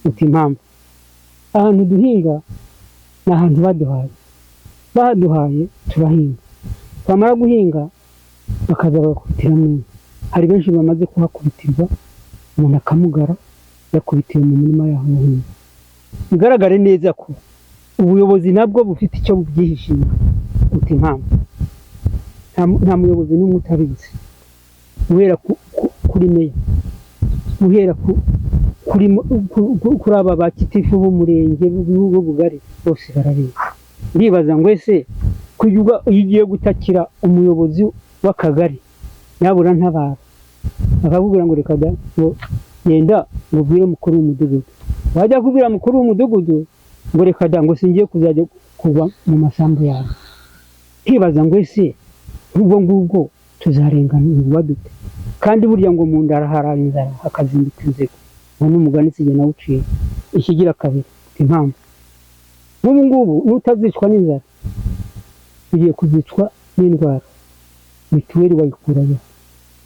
uti impamvu ahantu duhinga ni ahantu bahaduhaye turahinga, twamara guhinga bakaza bagakubitiramo. Hari benshi bamaze kuhakubitirwa, umuntu akamugara yakubitiwe mu mirima yaho yahinze. Bigaragare neza ko ubuyobozi nabwo bufite icyo bubyihishe inyuma. Uti impamvu nta muyobozi n'umwe utabizi, guhera kuri meya, guhera kuri aba bakitifu b'umurenge b'ubugari bose barabizi. Ndibaza ngo ese iyo ugiye gutakira umuyobozi w'akagari yabura ntabara akakubwira ngo reka da ngo yenda ngo ubwire mukuru w'umudugudu, wajya kubwira mukuru w'umudugudu ngo reka da ngo singiye kuzajya kuva mu masambu yawe. Ndibaza ngo ese ubwo ngubwo tuzarenganurwa dute? Kandi burya ngo mu nda harara inzara hakazinduka inzego, uwo ni umugani sijye nawuciye. Ikigira kabiri impamvu n'ubu ngubu n'utazicwa n'inzara tugiye kuzicwa n'indwara. Mituweli wayikurayo,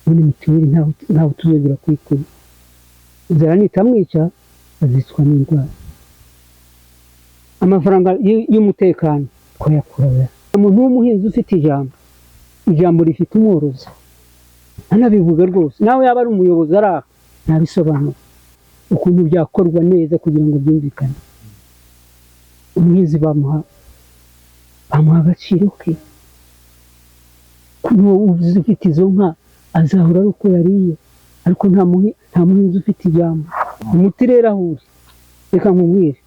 none mituweli ntaho tuzongera kuyikura. Inzara nitamwica azicwa n'indwara. Amafaranga y'umutekano twayakurayo. Umuntu w'umuhinzi ufite ijambo rifite umworozi anabivuga rwose, nawe yaba ari umuyobozi araha nabisobanura ukuntu byakorwa neza kugira ngo byumvikane. Umuhinzi bamuha agaciro ke, kuko uvuze ufite izo nka azahora ari uko yariye, ariko nta muhinzi ufite ijambo. Umuti rero ahuri, reka nkubwire,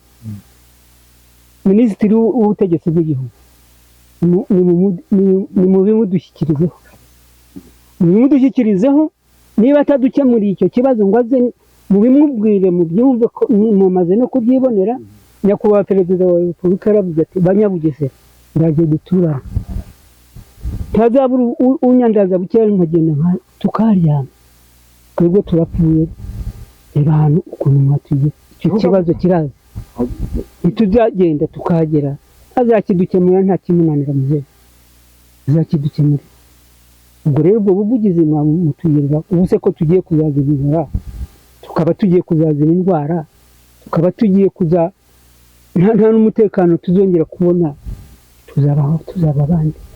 Minisitiri w'Ubutegetsi bw'Igihugu ni mubimudushyikirizeho, niba atadukemuriye icyo kibazo ngo aze mubimubwire mubyumve ko mumaze no kubyibonera. Nyakubahwa Perezida wa Repubulika yaravuze ati Banyabugesera ndaje duturana, ntazabura unyandaza bukera nkagenda tukaryama, twebwe turapfuye. Reba ahantu ukuntu mwatuye icyo kibazo kirazi, ntituzagenda tukahagera azakidukemura nta kimunanira muzehe, azakidukemura. Ubwo rero ubwo buvugizi mwamutuyirira ubu se ko tugiye kuzazira inzara, tukaba tugiye kuzazira indwara, tukaba tugiye nta n'umutekano tuzongera kubona, tuzaba abandi.